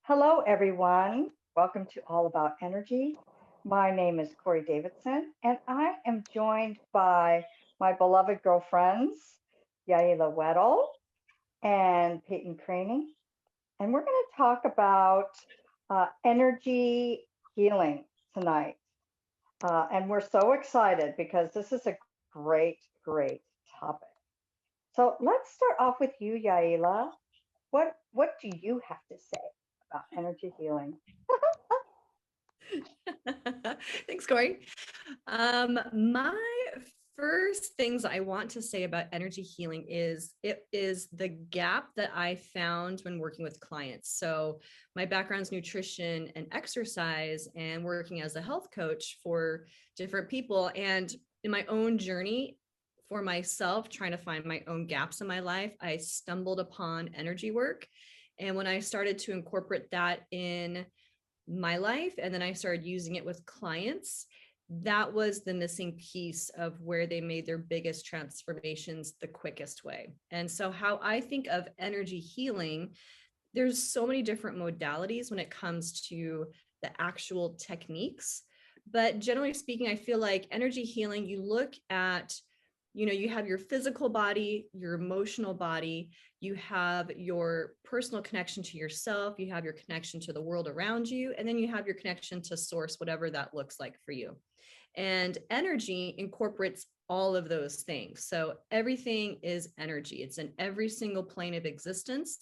Hello, everyone. Welcome to All About Energy. My name is Corey Davidson, and I am joined by my beloved girlfriends, Yaila Weddle and Peyton Craney. And we're going to talk about energy healing tonight. And we're so excited because this is a great topic. So let's start off with you, Yaila. What do you have to say about energy healing? Thanks, Corey. My first things I want to say about energy healing is it is the gap that I found when working with clients. So my background is nutrition and exercise and working as a health coach for different people. And in my own journey for myself, trying to find my own gaps in my life, I stumbled upon energy work. And when I started to incorporate that in my life and then I started using it with clients, that was the missing piece of where they made their biggest transformations the quickest way. And so how I think of energy healing, there's so many different modalities when it comes to the actual techniques, but generally speaking, I feel like energy healing, you look at, you have your physical body, your emotional body, you have your personal connection to yourself, you have your connection to the world around you, and then you have your connection to source, whatever that looks like for you. And energy incorporates all of those things. So everything is energy. It's in every single plane of existence.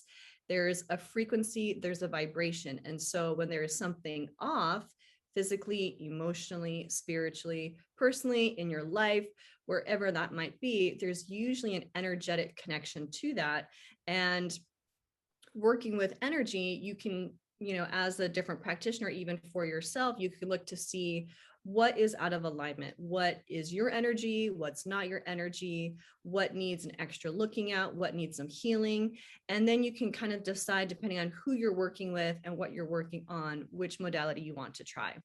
There's a frequency, there's a vibration. And so when there is something off, physically, emotionally, spiritually, personally, in your life, wherever that might be, there's usually an energetic connection to that. And working with energy, you can, as a different practitioner, even for yourself, you can look to see what is out of alignment, what is your energy, what's not your energy, what needs an extra looking at, what needs some healing. And then you can kind of decide, depending on who you're working with and what you're working on, which modality you want to try.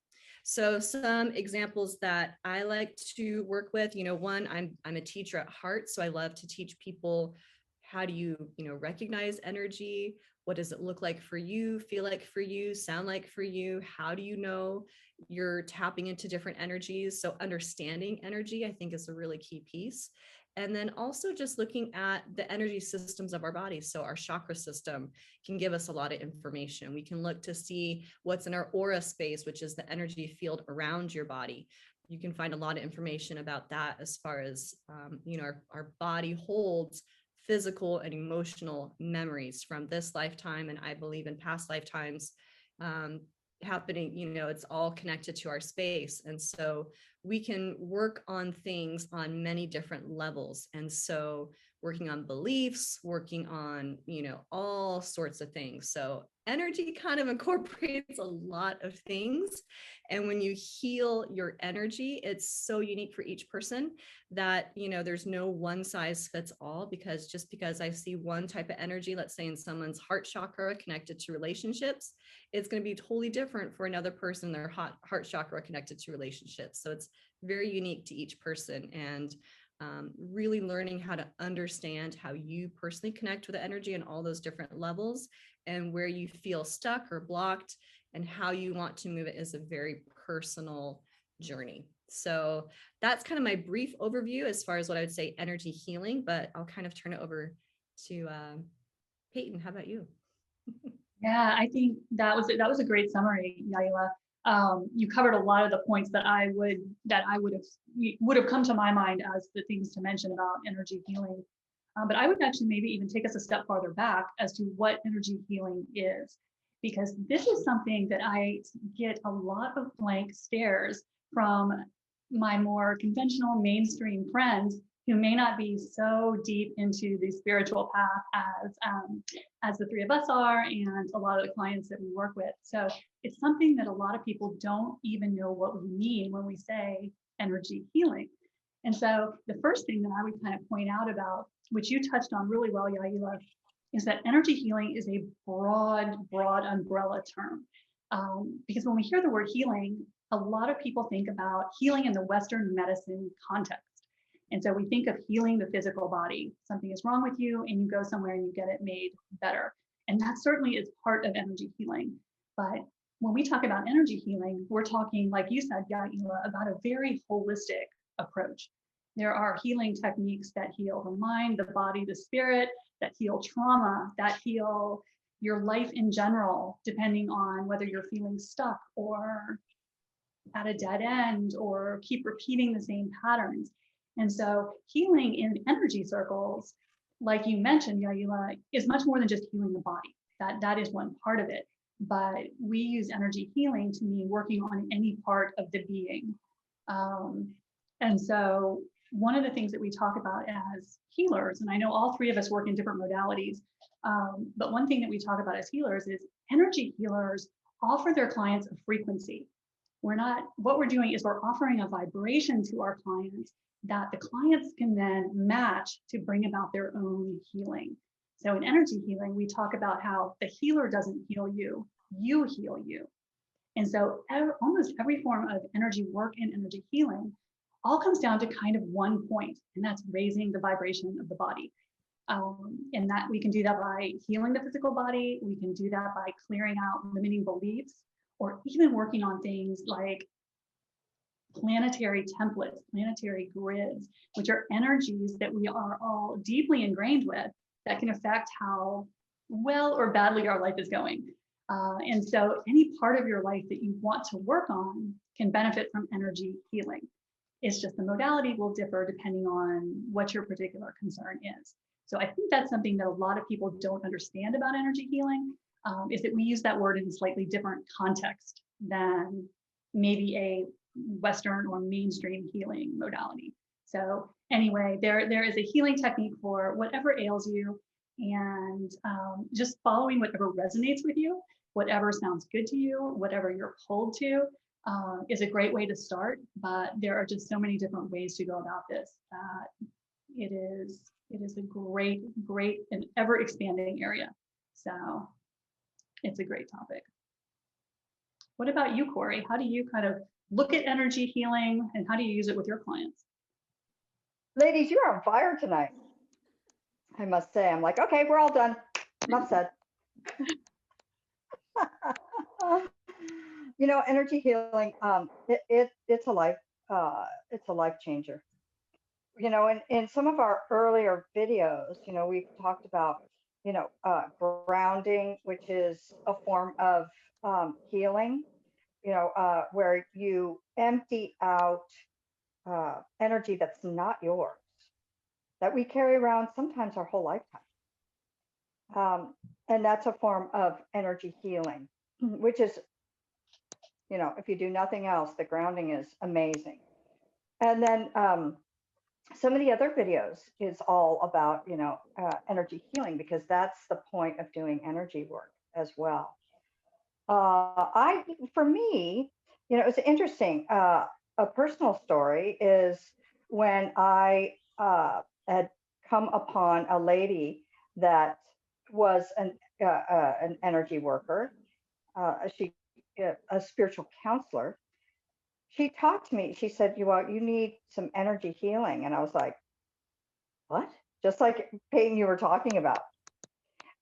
So some examples that I like to work with, one, I'm a teacher at heart, so I love to teach people how do you, recognize energy? What does it look like for you, feel like for you, sound like for you? How do you know you're tapping into different energies? So understanding energy, I think, is a really key piece. And then also just looking at the energy systems of our bodies. So our chakra system can give us a lot of information. We can look to see what's in our aura space, which is the energy field around your body. You can find a lot of information about that as far as, our body holds physical and emotional memories from this lifetime, and I believe in past lifetimes happening. It's all connected to our space, and so we can work on things on many different levels. And so working on beliefs, working on, all sorts of things. So energy kind of incorporates a lot of things. And when you heal your energy, it's so unique for each person that, there's no one size fits all, because just because I see one type of energy, let's say in someone's heart chakra connected to relationships, it's going to be totally different for another person, their heart chakra connected to relationships. So it's very unique to each person. And really learning how to understand how you personally connect with the energy and all those different levels, and where you feel stuck or blocked and how you want to move it is a very personal journey. So that's kind of my brief overview as far as what I would say energy healing, but I'll kind of turn it over to Peyton. How about you? Yeah, I think that was a great summary, Yaila. You covered a lot of the points that I would have come to my mind as the things to mention about energy healing. But I would actually maybe even take us a step farther back as to what energy healing is, because this is something that I get a lot of blank stares from my more conventional mainstream friends who may not be so deep into the spiritual path as the three of us are, and a lot of the clients that we work with. So it's something that a lot of people don't even know what we mean when we say energy healing. And so the first thing that I would kind of point out about, which you touched on really well, Yaila, is that energy healing is a broad umbrella term. Because when we hear the word healing, a lot of people think about healing in the Western medicine context. And so we think of healing the physical body. Something is wrong with you and you go somewhere and you get it made better. And that certainly is part of energy healing. But when we talk about energy healing, we're talking, like you said, Yaila, about a very holistic approach. There are healing techniques that heal the mind, the body, the spirit, that heal trauma, that heal your life in general, depending on whether you're feeling stuck or at a dead end or keep repeating the same patterns. And so healing in energy circles, like you mentioned, Yaila, is much more than just healing the body. That is one part of it. But we use energy healing to mean working on any part of the being. And so one of the things that we talk about as healers, and I know all three of us work in different modalities, but one thing that we talk about as healers is energy healers offer their clients a frequency. What we're doing is we're offering a vibration to our clients that the clients can then match to bring about their own healing. So in energy healing, we talk about how the healer doesn't heal you, you heal you. And so almost every form of energy work and energy healing all comes down to kind of one point, and that's raising the vibration of the body. And that we can do that by healing the physical body. We can do that by clearing out limiting beliefs, or even working on things like planetary templates, planetary grids, which are energies that we are all deeply ingrained with that can affect how well or badly our life is going. And so any part of your life that you want to work on can benefit from energy healing. It's just the modality will differ depending on what your particular concern is. So I think that's something that a lot of people don't understand about energy healing, is that we use that word in a slightly different context than maybe a Western or mainstream healing modality. So anyway, there is a healing technique for whatever ails you, and just following whatever resonates with you, whatever sounds good to you, whatever you're pulled to, is a great way to start. But there are just so many different ways to go about this. It is a great and ever expanding area. So it's a great topic. What about you, Corey? How do you kind of look at energy healing, and how do you use it with your clients? Ladies, you're on fire tonight. I must say, I'm like, okay, we're all done. Enough said. You know, energy healing, it's a life changer. You know, in some of our earlier videos, you know, we've talked about, you know, grounding, which is a form of healing, you know, where you empty out energy that's not yours, that we carry around sometimes our whole lifetime. And that's a form of energy healing, which is, you know, if you do nothing else, the grounding is amazing. And then some of the other videos is all about, you know, energy healing, because that's the point of doing energy work as well. For me, you know, it's interesting. A personal story is when I had come upon a lady that was an energy worker. She a spiritual counselor. She talked to me. She said, you need some energy healing. And I was like, what? Just like Peyton, you were talking about.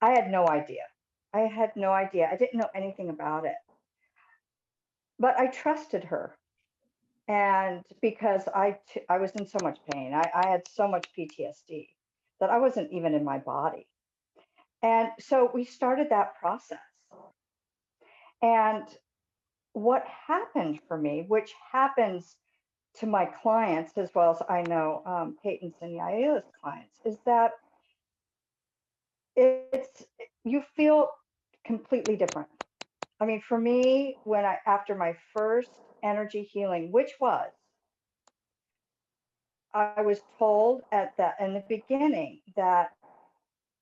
I had no idea. I had no idea. I didn't know anything about it. But I trusted her. And because I was in so much pain, I had so much PTSD that I wasn't even in my body. And so we started that process. And what happened for me, which happens to my clients as well as I know Peyton's and Yaila's clients, is that you feel completely different. I mean, for me, after my first energy healing, which was, I was told in the beginning that,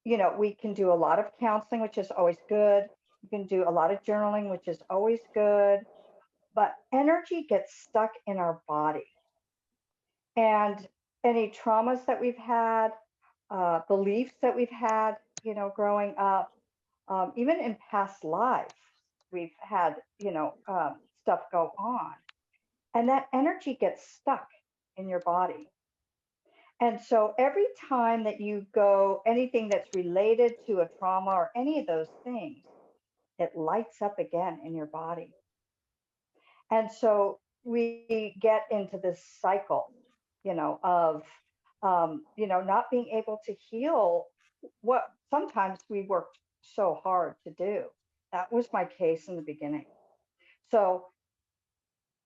you know, we can do a lot of counseling, which is always good. You can do a lot of journaling, which is always good. But energy gets stuck in our body. And any traumas that we've had, beliefs that we've had, you know, growing up, even in past life, we've had, you know, stuff go on. And that energy gets stuck in your body. And so every time that you go, anything that's related to a trauma or any of those things, it lights up again in your body. And so we get into this cycle, of, not being able to heal what sometimes we worked so hard to do. That was my case in the beginning. So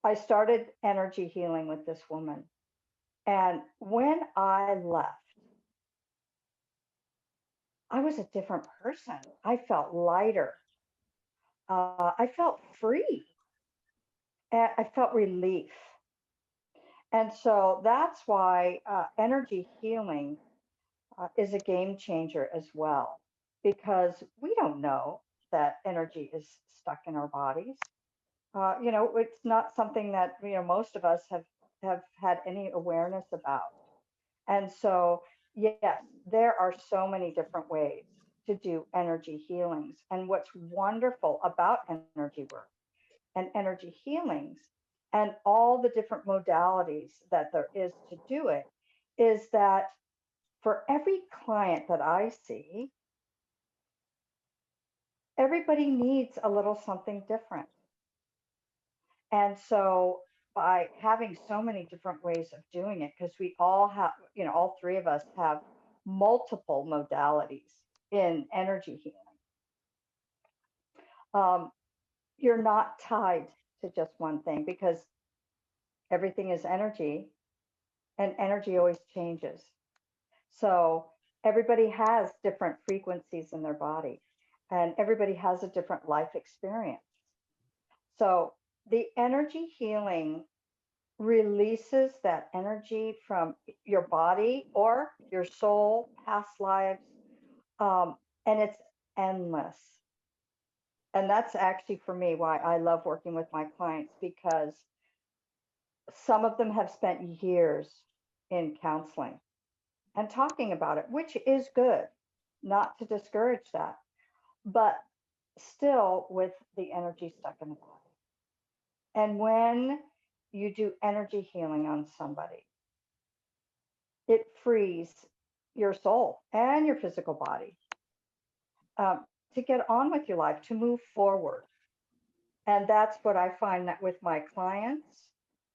I started energy healing with this woman. And when I left, I was a different person. I felt lighter. I felt free. And I felt relief. And so that's why energy healing is a game changer as well, because we don't know that energy is stuck in our bodies. It's not something that most of us have had any awareness about. And so, yes, there are so many different ways to do energy healings. And what's wonderful about energy work and energy healings and all the different modalities that there is to do it is that for every client that I see, everybody needs a little something different. And so by having so many different ways of doing it, because we all have, all three of us have multiple modalities in energy healing, you're not tied to just one thing, because everything is energy and energy always changes. So everybody has different frequencies in their body and everybody has a different life experience. So the energy healing releases that energy from your body or your soul, past lives, and it's endless. And that's actually for me why I love working with my clients, because some of them have spent years in counseling and talking about it, which is good, not to discourage that, but still with the energy stuck in the body. And when you do energy healing on somebody, it frees your soul and your physical body to get on with your life, to move forward. And that's what I find that with my clients,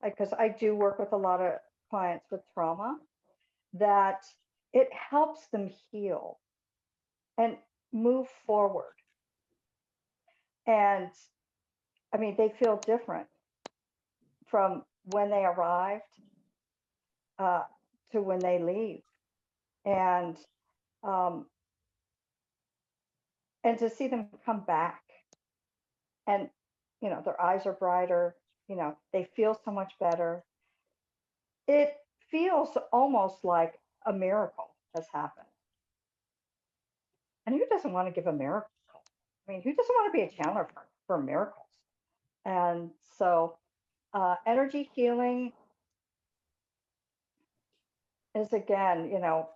because I do work with a lot of clients with trauma, that it helps them heal and move forward. And I mean, they feel different from when they arrived uh, to when they leave. And um, and to see them come back and their eyes are brighter, they feel so much better. It feels almost like a miracle has happened. And who doesn't want to give a miracle? I mean, who doesn't want to be a channeler for miracles? And so energy healing is, again,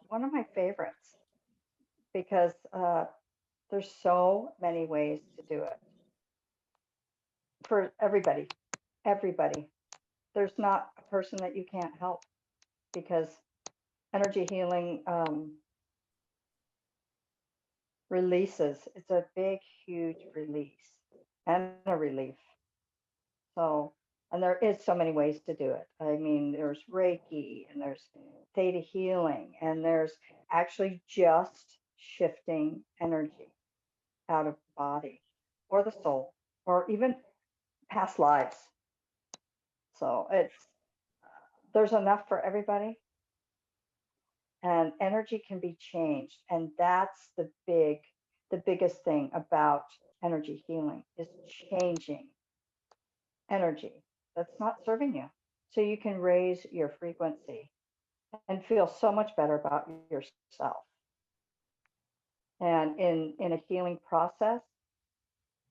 one of my favorites, because there's so many ways to do it for everybody. Everybody. There's not a person that you can't help, because energy healing releases. It's a big, huge release and a relief. So, and there is so many ways to do it. I mean, there's Reiki and there's theta healing, and there's actually just shifting energy out of the body or the soul or even past lives. So there's enough for everybody, and energy can be changed. And that's the biggest thing about energy healing is changing energy that's not serving you, so you can raise your frequency and feel so much better about yourself. And in a healing process,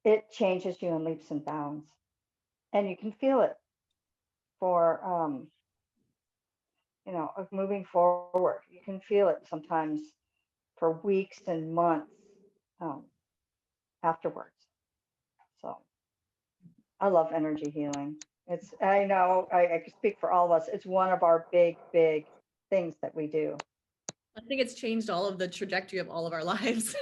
it changes you in leaps and bounds, and you can feel it for of moving forward. You can feel it sometimes for weeks and months um, afterwards. So I love energy healing. I know I can speak for all of us. It's one of our big things that we do. I think it's changed all of the trajectory of all of our lives.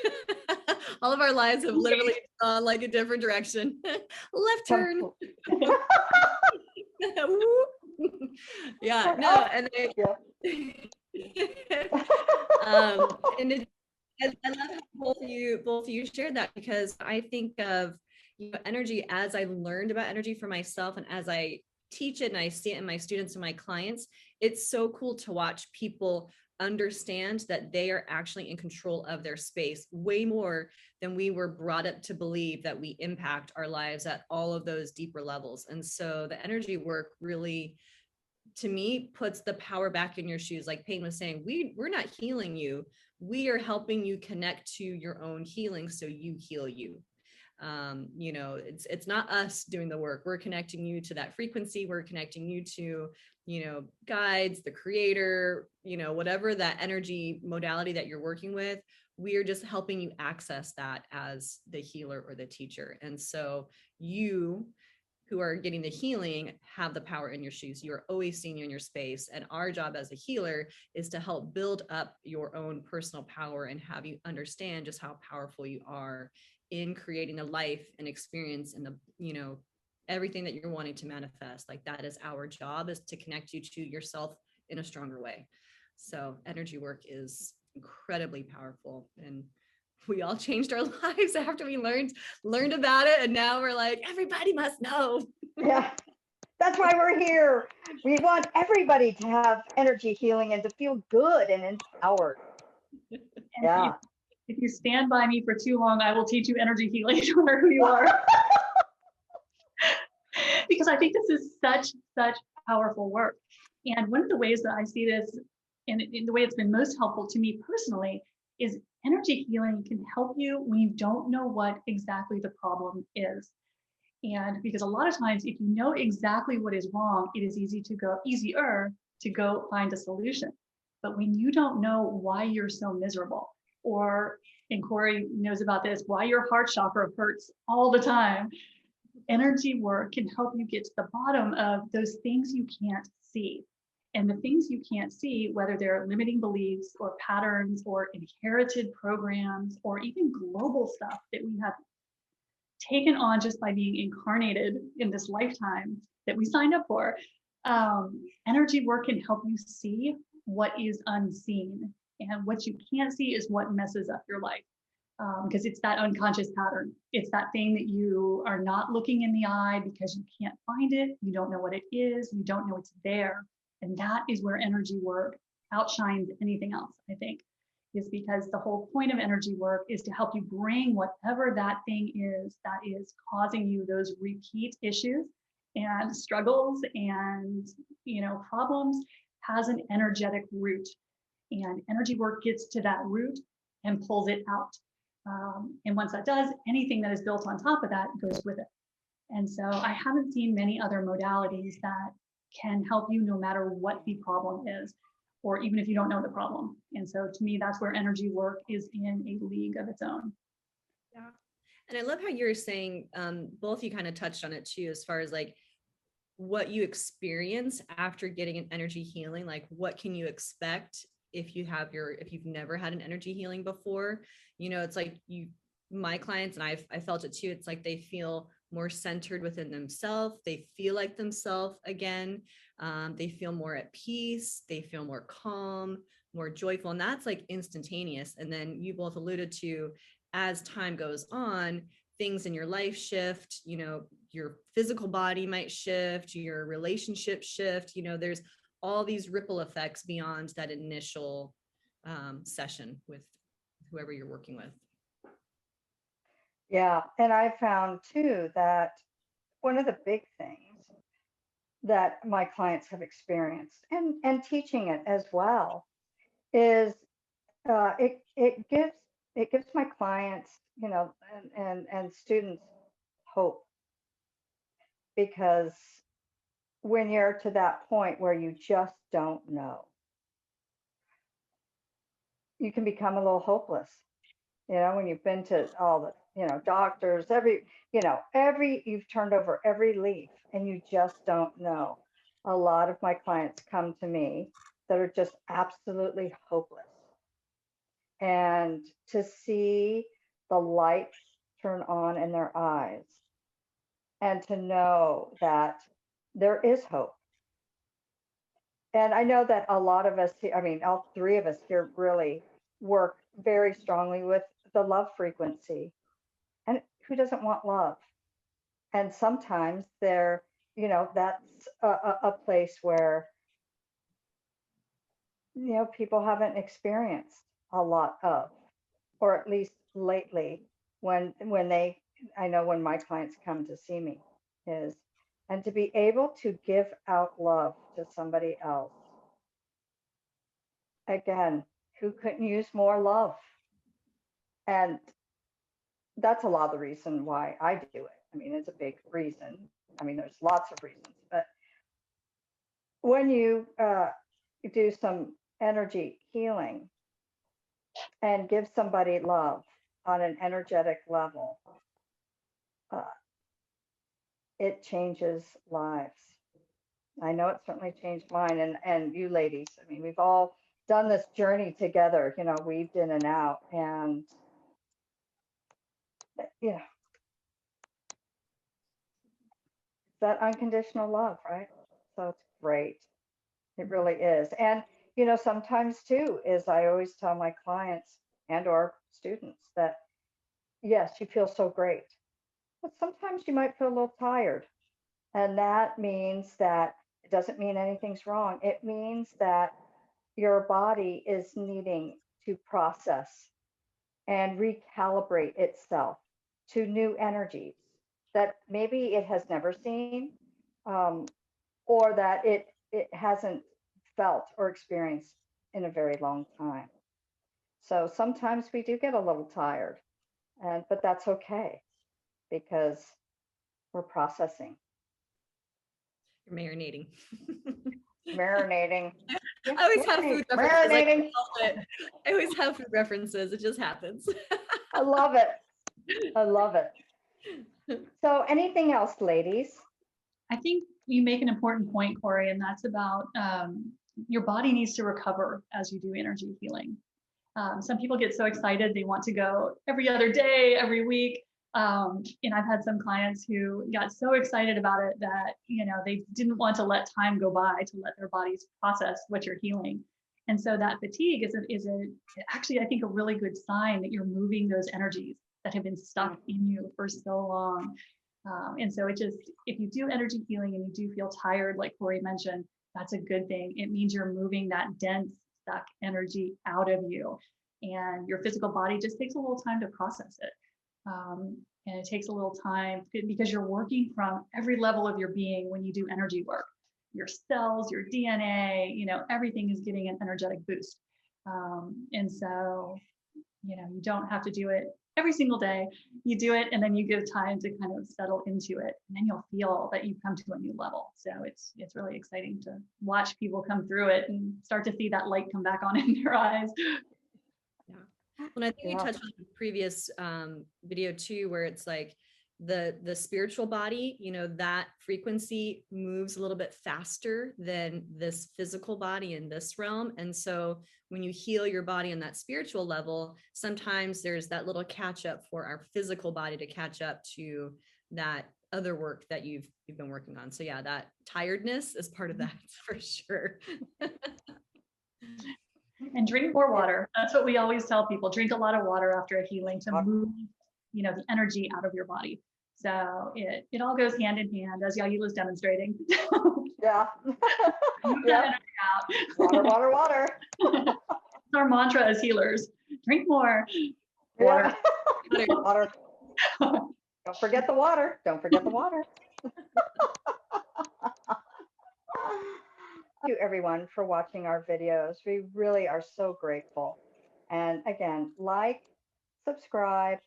All of our lives have literally gone like a different direction. Left turn. Yeah, no, and and I love how both of you shared that, because I think of, you know, energy as I learned about energy for myself, and as I teach it and I see it in my students and my clients. It's so cool to watch people understand that they are actually in control of their space way more than we were brought up to believe, that we impact our lives at all of those deeper levels. And so the energy work really, to me, puts the power back in your shoes. Like Peyton was saying, we're not healing you. We are helping you connect to your own healing so you heal you. You know, it's not us doing the work. We're connecting you to that frequency. We're connecting you to, you know, guides, the creator, you know, whatever that energy modality that you're working with. We are just helping you access that as the healer or the teacher. And so you who are getting the healing have the power in your shoes. You are always seeing you in your space. And our job as a healer is to help build up your own personal power and have you understand just how powerful you are in creating a life and experience and the, you know, everything that you're wanting to manifest. Like that is our job, is to connect you to yourself in a stronger way. So energy work is incredibly powerful, and we all changed our lives after we learned about it, and now we're like, everybody must know. Yeah, that's why we're here. We want everybody to have energy healing and to feel good and empowered. And Yeah. if you stand by me for too long, I will teach you energy healing no matter who you are. Because I think this is such powerful work. And one of the ways that I see this, and in the way it's been most helpful to me personally, is energy healing can help you when you don't know what exactly the problem is. And because a lot of times, if you know exactly what is wrong, it is easier to go find a solution. But when you don't know why you're so miserable, or, and Corey knows about this, why your heart chakra hurts all the time, energy work can help you get to the bottom of those things you can't see. And the things you can't see, whether they're limiting beliefs or patterns or inherited programs or even global stuff that we have taken on just by being incarnated in this lifetime that we signed up for, energy work can help you see what is unseen. And what you can't see is what messes up your life. Because it's that unconscious pattern. It's that thing that you are not looking in the eye because you can't find it. You don't know what it is. You don't know it's there. And that is where energy work outshines anything else, I think, is because the whole point of energy work is to help you bring whatever that thing is that is causing you those repeat issues and struggles and, you know, problems, has an energetic root. And energy work gets to that root and pulls it out. And once that does, anything that is built on top of that goes with it. And so I haven't seen many other modalities that can help you no matter what the problem is, or even if you don't know the problem. And so to me, that's where energy work is in a league of its own. Yeah. And I love how you're saying, both you kind of touched on it too, as far as like what you experience after getting an energy healing. Like what can you expect if you've never had an energy healing before? You know, it's like my clients, and I felt it too, it's like they feel more centered within themselves. They feel like themselves again. They feel more at peace. They feel more calm, more joyful. And that's like instantaneous. And then you both alluded to, as time goes on, things in your life shift, you know, your physical body might shift, your relationship shift, you know, there's all these ripple effects beyond that initial session with whoever you're working with. Yeah. And I found too that one of the big things that my clients have experienced, and teaching it as well, is it gives my clients, you know, and students hope, because when you're to that point where you just don't know, you can become a little hopeless. You know, when you've been to all the, you know, doctors, you've turned over every leaf and you just don't know. A lot of my clients come to me that are just absolutely hopeless. And to see the lights turn on in their eyes and to know that there is hope. And I know that a lot of us, I mean, all three of us here really work very strongly with the love frequency. And who doesn't want love? And sometimes that's a place where, people haven't experienced a lot of, or at least lately when they, I know when my clients come to see me is, and to be able to give out love to somebody else. Again, who couldn't use more love? And that's a lot of the reason why I do it. I mean, it's a big reason. I mean, there's lots of reasons, but when you do some energy healing and give somebody love on an energetic level, uh, it changes lives. I know it certainly changed mine and you ladies. I mean, we've all done this journey together, weaved in and out. And yeah, it's that unconditional love, right? So it's great. It really is. And, sometimes too, is I always tell my clients and or students that, yes, you feel so great, but sometimes you might feel a little tired. And that means that it doesn't mean anything's wrong. It means that your body is needing to process and recalibrate itself to new energies that maybe it has never seen, um, or that it hasn't felt or experienced in a very long time. So sometimes we do get a little tired, but that's okay because we're processing. You're marinating. Marinating. Yeah, I always have food references. marinating. I always have food references. It just happens. I love it. I love it. So anything else, ladies? I think you make an important point, Corey, and that's about your body needs to recover as you do energy healing. Some people get so excited, they want to go every other day, every week. And I've had some clients who got so excited about it that, they didn't want to let time go by to let their bodies process what you're healing. And so that fatigue is actually, I think, a really good sign that you're moving those energies that have been stuck in you for so long. And so if you do energy healing and you do feel tired, like Corey mentioned, that's a good thing. It means you're moving that dense, stuck energy out of you. And your physical body just takes a little time to process it. And it takes a little time because you're working from every level of your being when you do energy work. Your cells, your DNA, everything is getting an energetic boost. And so, you don't have to do it every single day. You do it and then you give time to kind of settle into it. And then you'll feel that you've come to a new level. So it's really exciting to watch people come through it and start to see that light come back on in their eyes. Yeah. Well, I think we touched on the previous video too, where it's like the spiritual body, that frequency moves a little bit faster than this physical body in this realm. And so when you heal your body on that spiritual level, sometimes there's that little catch up for our physical body to catch up to that other work that you've been working on. So yeah, that tiredness is part of that for sure. And drink more water. That's what we always tell people. Drink a lot of water after a healing to move, the energy out of your body. So it all goes hand in hand, as Yaila's demonstrating. Yeah. Move that energy out. Water, water, water. It's our mantra as healers. Drink more. Water. Yeah. Water. Don't forget the water. Don't forget the water. Thank you, everyone, for watching our videos. We really are so grateful. And again, like, subscribe,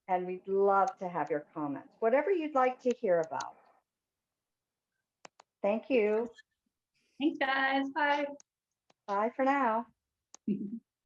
and we'd love to have your comments, whatever you'd like to hear about. Thank you. Thanks, guys. Bye. Bye for now.